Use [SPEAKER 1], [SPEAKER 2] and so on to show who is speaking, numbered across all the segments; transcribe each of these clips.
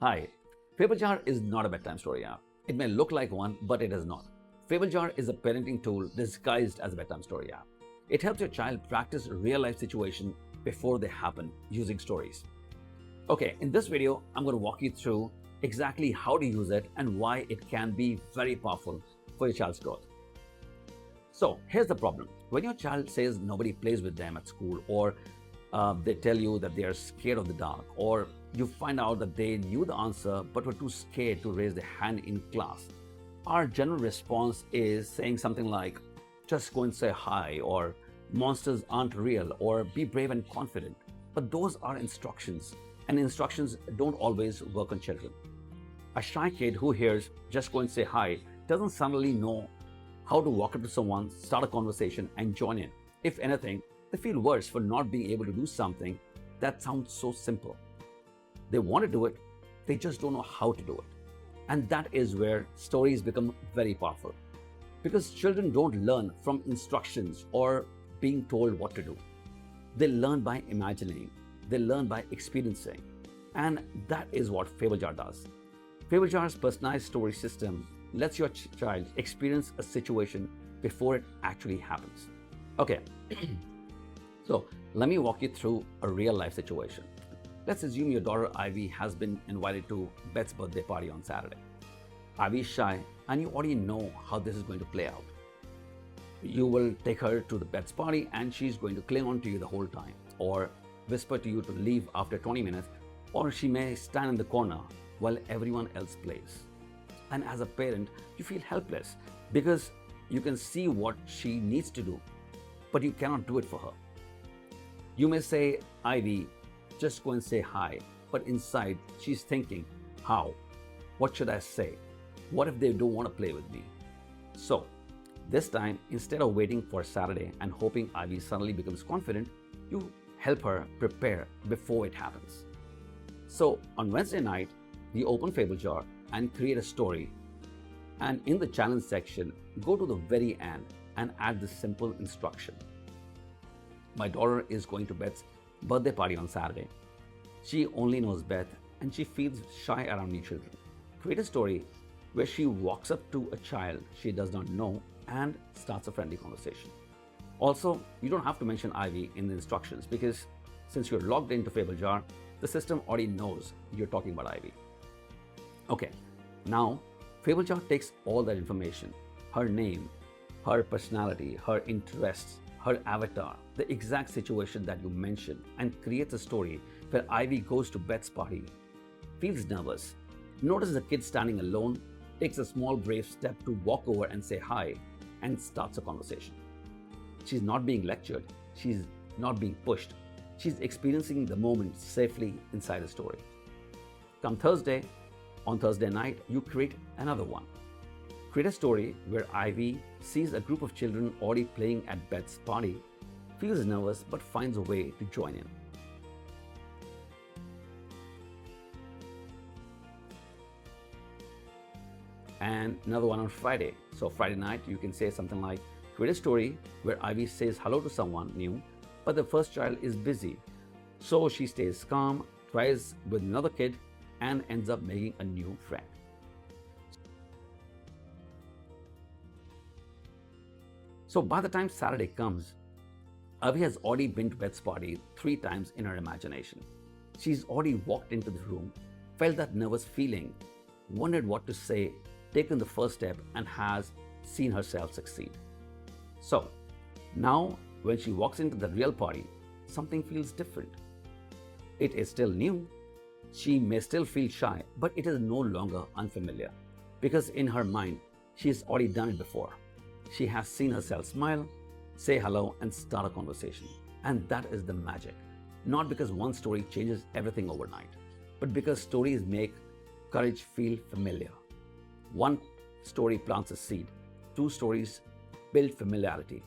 [SPEAKER 1] Hi, FableJar is not a bedtime story app. It may look like one, but it is not. FableJar is a parenting tool disguised as a bedtime story app. It helps your child practice real-life situations before they happen using stories. Okay, in this video, I'm going to walk you through exactly how to use it and why it can be very powerful for your child's growth. So here's the problem. When your child says nobody plays with them at school, or they tell you that they are scared of the dark, or you find out that they knew the answer but were too scared to raise their hand in class, our general response is saying something like, just go and say hi, or monsters aren't real, or be brave and confident. But those are instructions, and instructions don't always work on children. A shy kid who hears, just go and say hi, doesn't suddenly know how to walk up to someone, start a conversation, and join in. If anything, they feel worse for not being able to do something that sounds so simple. They want to do it, they just don't know how to do it. And that is where stories become very powerful. Because children don't learn from instructions or being told what to do. They learn by imagining, they learn by experiencing. And that is what FableJar does. FableJar's personalized story system lets your child experience a situation before it actually happens. Okay, so let me walk you through a real life situation. Let's assume your daughter Ivy has been invited to Beth's birthday party on Saturday. Ivy is shy and you already know how this is going to play out. You will take her to the Beth's party and she's going to cling on to you the whole time, or whisper to you to leave after 20 minutes, or she may stand in the corner while everyone else plays. And as a parent, you feel helpless because you can see what she needs to do, but you cannot do it for her. You may say, Ivy, just go and say hi, but inside she's thinking, how? What should I say? What if they don't want to play with me? So this time, instead of waiting for Saturday and hoping Ivy suddenly becomes confident, you help her prepare before it happens. So on Wednesday night, we open FableJar and create a story. And in the challenge section, go to the very end and add this simple instruction. My daughter is going to Beth's birthday party on Saturday. She only knows Beth and she feels shy around new children. Create a story where she walks up to a child she does not know and starts a friendly conversation. Also, you don't have to mention Ivy in the instructions because since you're logged into FableJar, the system already knows you're talking about Ivy. Okay, now FableJar takes all that information, her name, her personality, her interests, her avatar, the exact situation that you mentioned, and creates a story where Ivy goes to Beth's party, feels nervous, notices a kid standing alone, takes a small brave step to walk over and say hi, and starts a conversation. She's not being lectured, she's not being pushed, she's experiencing the moment safely inside the story. Come Thursday, on Thursday night, you create another one. Create a story where Ivy sees a group of children already playing at Beth's party, feels nervous but finds a way to join in. And another one on Friday. So Friday night, you can say something like, create a story where Ivy says hello to someone new, but the first child is busy. So she stays calm, tries with another kid, and ends up making a new friend. So by the time Saturday comes, Ivy has already been to Beth's party 3 times in her imagination. She's already walked into the room, felt that nervous feeling, wondered what to say, taken the first step, and has seen herself succeed. So now when she walks into the real party, something feels different. It is still new. She may still feel shy, but it is no longer unfamiliar because in her mind, she has already done it before. She has seen herself smile, say hello, and start a conversation. And that is the magic. Not because one story changes everything overnight, but because stories make courage feel familiar. One story plants a seed. 2 stories build familiarity.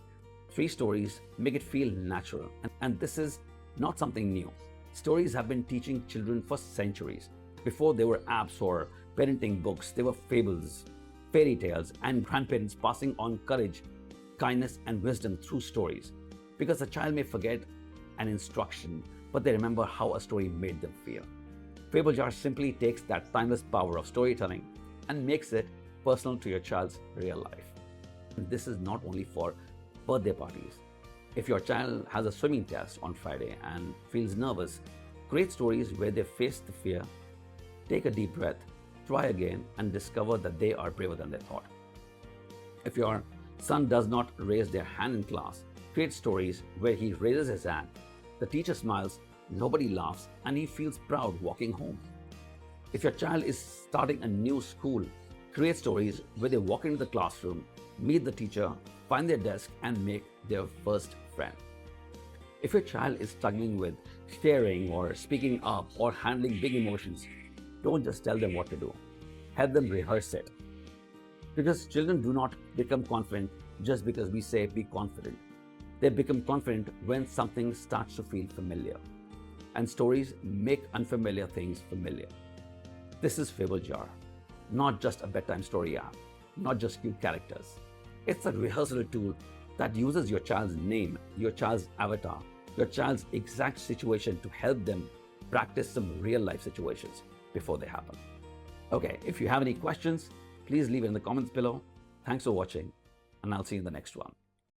[SPEAKER 1] 3 stories make it feel natural. And this is not something new. Stories have been teaching children for centuries. Before there were apps or parenting books, there were fables, fairy tales, and grandparents passing on courage, kindness, and wisdom through stories. Because a child may forget an instruction, but they remember how a story made them feel. FableJar simply takes that timeless power of storytelling and makes it personal to your child's real life. This is not only for birthday parties. If your child has a swimming test on Friday and feels nervous, create stories where they face the fear, take a deep breath, try again, and discover that they are braver than they thought. If your son does not raise their hand in class, create stories where he raises his hand, the teacher smiles, nobody laughs, and he feels proud walking home. If your child is starting a new school, create stories where they walk into the classroom, meet the teacher, find their desk, and make their first friend. If your child is struggling with sharing or speaking up or handling big emotions, don't just tell them what to do. Help them rehearse it. Because children do not become confident just because we say be confident. They become confident when something starts to feel familiar. And stories make unfamiliar things familiar. This is FableJar, not just a bedtime story app, not just cute characters. It's a rehearsal tool that uses your child's name, your child's avatar, your child's exact situation to help them practice some real life situations before they happen. Okay, if you have any questions, please leave it in the comments below. Thanks for watching, and I'll see you in the next one.